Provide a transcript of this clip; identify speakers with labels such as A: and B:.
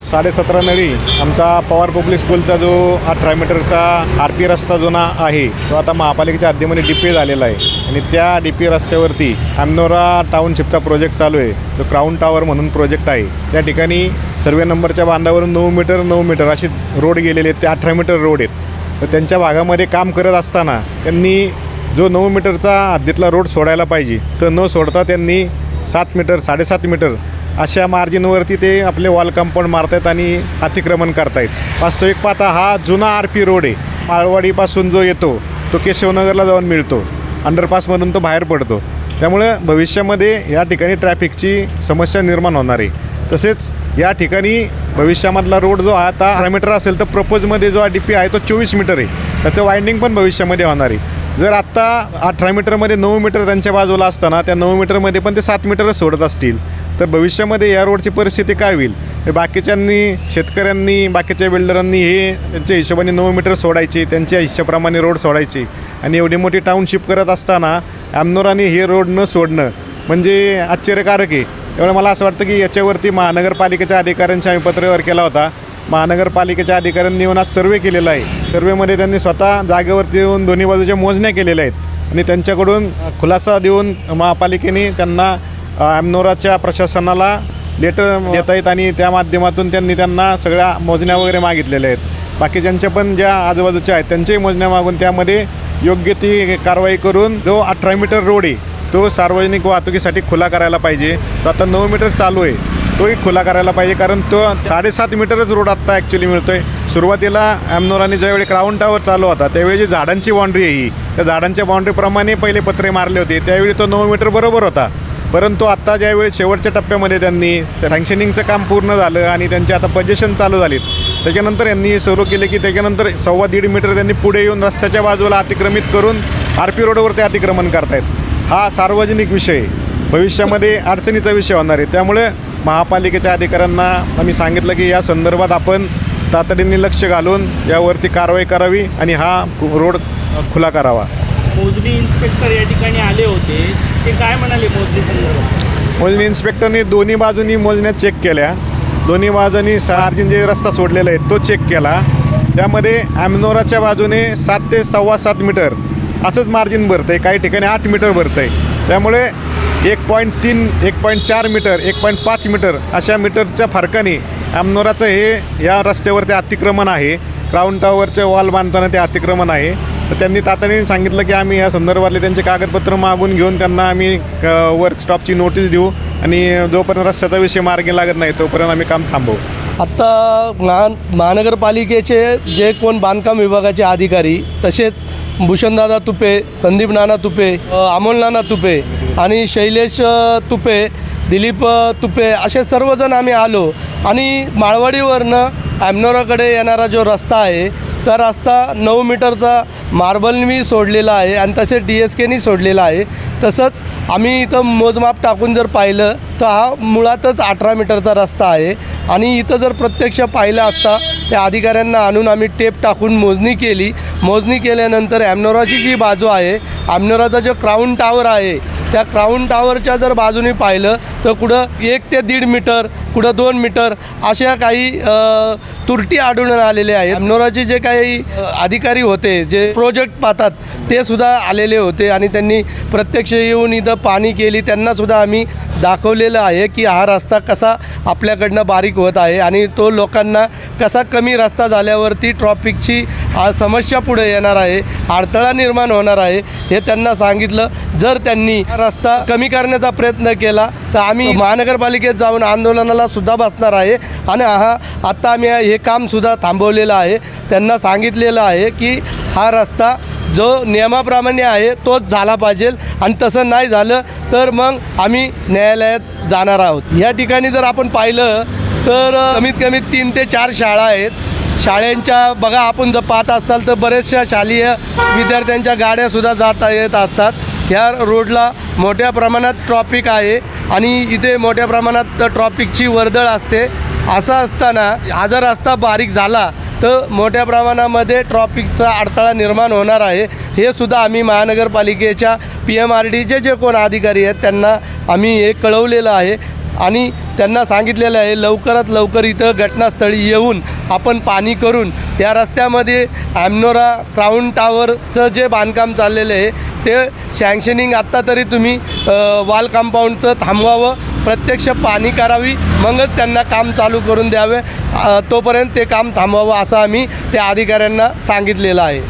A: 17.5 नळी आमचा पवार पब्लिक स्कूलचा जो 18 मीटरचा RP रस्ता जुना आहे तो आता महापालिकेच्या हद्दीमध्ये DP झालेला आहे आणि त्या DP रस्त्यावरती अमनोरा टाउनशिपचा प्रोजेक्ट चालू आहे जो क्राऊन टावर म्हणून प्रोजेक्ट आहे। त्या ठिकाणी सर्वे नंबरच्या बांधावरून 9 मीटर अशी रोड गेलेले आहेत, ते 18 मीटर रोड आहेत। तर त्यांच्या भागामध्ये काम करत असताना त्यांनी जो 9 मीटरचा हद्दीतला रोड सोडायला पाहिजे तर न सोडता त्यांनी 7 मीटर 7.5 मीटर अशा मार्जिनवरती ते आपले वॉल कंपाऊंड मारतायत आणि अतिक्रमण करतायत। वास्तविक पाहता हा जुना RP रोड आहे, माळवाडीपासून जो येतो तो केशवनगरला जाऊन मिळतो, अंडरपासमधून तो बाहेर पडतो। त्यामुळे भविष्यामध्ये या ठिकाणी ट्रॅफिकची समस्या निर्माण होणार आहे। तसेच या ठिकाणी भविष्यामधला रोड जो आता 18 मीटर असेल तर प्रपोजमध्ये जो DP आहे तो 24 मीटर आहे, त्याचं वाइंडिंग पण भविष्यामध्ये होणार आहे। जर आत्ता 18 मीटरमध्ये 9 मीटर त्यांच्या बाजूला असताना त्या 9 मीटरमध्ये पण ते 7 मीटरच सोडत असतील तर भविष्यामध्ये या रोडची परिस्थिती काय होईल? हे बाकीच्यांनी, शेतकऱ्यांनी, बाकीच्या बिल्डरांनी हे त्यांच्या हिशोबाने 9 मीटर सोडायचे, त्यांच्या हिशोबाप्रमाणे रोड सोडायचे आणि एवढी मोठी टाउनशिप करत असताना अमनोराने हे रोड न सोडणं म्हणजे आश्चर्यकारक आहे। त्यामुळे मला असं वाटतं की याच्यावरती महानगरपालिकेच्या अधिकाऱ्यांशी आम्ही पत्रव्यवहार केला होता। महानगरपालिकेच्या अधिकाऱ्यांनी येऊन आज सर्वे केलेला आहे। सर्वेमध्ये त्यांनी स्वतः जागेवरती येऊन दोन्ही बाजूच्या मोजण्या केलेल्या आहेत आणि त्यांच्याकडून खुलासा देऊन महापालिकेने त्यांना अमनोराच्या प्रशासनाला लेटर देत आहेत आणि त्या माध्यमातून त्यांना सगळ्या मोजण्या वगैरे मागितलेल्या आहेत। बाकीच्यांच्या पण ज्या आजूबाजूच्या आहेत त्यांच्याही मोजण्या मागून त्यामध्ये योग्य ती कारवाई करून जो 18 मीटर रोड आहे तो सार्वजनिक वाहतुकीसाठी खुला करायला पाहिजे। तो आता 9 मीटर चालू आहे तोही खुला करायला पाहिजे, कारण तो 7.5 मीटरच रोड आत्ता ॲक्च्युली मिळतो आहे। सुरुवातीला अमनोराने ज्यावेळी क्राऊन टावर चालू होता त्यावेळी जी झाडांची बाउंड्री आहे ही त्या झाडांच्या बाउंड्रीप्रमाणे पहिले पत्रे मारले होते, त्यावेळी तो 9 मीटर बरोबर होता। परंतु आत्ता ज्यावेळी शेवटच्या टप्प्यामध्ये त्यांनी सँक्शनिंगचं काम पूर्ण झालं आणि त्यांचे आता पोझिशन चालू झालीत, त्याच्यानंतर यांनी सुरू केले की त्याच्यानंतर 1.25 मीटर त्यांनी पुढे येऊन रस्त्याच्या बाजूला अतिक्रमित करून RP रोडवर ते अतिक्रमण करतायत। हा सार्वजनिक विषय भविष्यामध्ये अडचणीचा विषय होणार आहे। त्यामुळे महापालिकेच्या अधिकाऱ्यांना आम्ही सांगितलं की या संदर्भात आपण तातडीने लक्ष घालून यावरती कारवाई करावी आणि हा रोड खुला करावा।
B: मोजणी इन्स्पेक्टर या ठिकाणी आले होते, ते काय म्हणाले मोजणी संदर्भात?
A: मोजणी इन्स्पेक्टरने दोन्ही बाजूंनी मोजण्या चेक केल्या, दोन्ही बाजूंनी मार्जिन जे रस्ता सोडलेला आहे तो चेक केला। त्यामध्ये अमनोराच्या बाजूने 7 ते 7.25 मीटर असंच मार्जिन भरतं आहे, काही ठिकाणी 8 मीटर भरतं आहे। त्यामुळे 1.3, 1.4 मीटर, 1.5 मीटर अशा मीटरच्या फरकाने अमनोराचं हे या रस्त्यावरती अतिक्रमण आहे। क्राऊन टावरचे वॉल बांधताना ते अतिक्रमण आहे। तर त्यांनी तातडीने सांगितलं की आम्ही या संदर्भातले त्यांचे कागदपत्र मागून घेऊन त्यांना आम्ही वर्क स्टॉपची नोटीस देऊ आणि जोपर्यंत रस्त्याचा विषय मार्गी लागत नाही तोपर्यंत आम्ही काम थांबवू।
C: आत्ता महानगरपालिकेचे जे कोण बांधकाम विभागाचे अधिकारी, तसेच भूषणदादा तुपे, संदीप नाना तुपे, अमोल नाना तुपे आणि शैलेश तुपे, दिलीप तुपे असे सर्वजण आम्ही आलो आणि माळवाडीवरनं अमनोराकडे येणारा जो रस्ता आहे तर रस्ता 9 मीटरचा मार्बलनी सोडलेला आहे आणि तसेच DSKनी सोडलेला आहे। तसंच आम्ही इथं मोजमाप टाकून जर पाहिलं तर हा मुळातच 18 मीटरचा रस्ता आहे आणि इथं जर प्रत्यक्ष पाहिलं असता त्या अधिकाऱ्यांना आणून आम्ही टेप टाकून मोजणी केली। मोजणी केल्यानंतर अमनोराची जी बाजू आहे, अमनोराचा जो क्राऊन टावर आहे त्या क्राऊन टावरच्या जर बाजूने पाहिलं तर कुठं 1 ते 1.5 मीटर, कुठं 2 मीटर अशा काही त्रुटी आढळून आलेल्या आहेत। अमनोराचे जे काही अधिकारी होते, जे प्रोजेक्ट पाहतात ते सुद्धा आलेले होते आणि त्यांनी प्रत्यक्ष येऊन इथं पाहणी केली। त्यांनासुद्धा आम्ही दाखवलेलं आहे की हा रस्ता कसा आपल्याकडनं बारीक होत आहे आणि तो लोकांना कसा कमी रस्ता झाल्यावरती ट्रॉफिकची समस्या पुढे येणार आहे, अडथळा निर्माण होणार आहे हे त्यांना सांगितलं। जर त्यांनी रस्ता कमी करण्याचा प्रयत्न केला तर आम्ही महानगरपालिकेत जाऊन आंदोलनाला सुद्धा बसणार आहे आणि आत्ता आम्ही हे कामसुद्धा थांबवलेलं आहे। त्यांना सांगितलेलं आहे की हा रस्ता जो नियमाप्रमाणे आहे तोच झाला पाहिजे आणि तसं नाही झालं तर मग आम्ही न्यायालयात जाणार आहोत। या ठिकाणी जर आपण पाहिलं तर कमीत कमी 3 ते 4 शाळा आहेत। शाळेंच्या बघा आपण जर पाहत असाल तर बरेचशा शालेय विद्यार्थ्यांच्या गाड्यासुद्धा जात येत असतात। ह्या रोडला मोठ्या प्रमाणात ट्रॉफिक आहे आणि इथे मोठ्या प्रमाणात ट्रॉफिकची वर्दळ असते। असं असताना हा जर रस्ता बारीक झाला तर मोठ्या प्रमाणामध्ये ट्रॉफिकचा अडथळा निर्माण होणार आहे। हे सुद्धा आम्ही महानगरपालिकेच्या PMRDचे जे कोण अधिकारी आहेत त्यांना आम्ही हे कळवलेलं आहे। आणि त्यांना सांगितलेलं आहे लवकरात लवकर इथं घटनास्थळी येऊन आपण पाणी करून या रस्त्यामध्ये ॲमनोरा क्राऊन टावरचं जे बांधकाम चाललेलं आहे ते सँक्शनिंग आत्ता तरी तुम्ही वॉल कंपाऊंडचं थांबवावं, प्रत्यक्ष पाणी करावी, मगच त्यांना काम चालू करून द्यावे. तोपर्यंत ते काम थांबवावं असं आम्ही त्या अधिकाऱ्यांना सांगितलेलं आहे.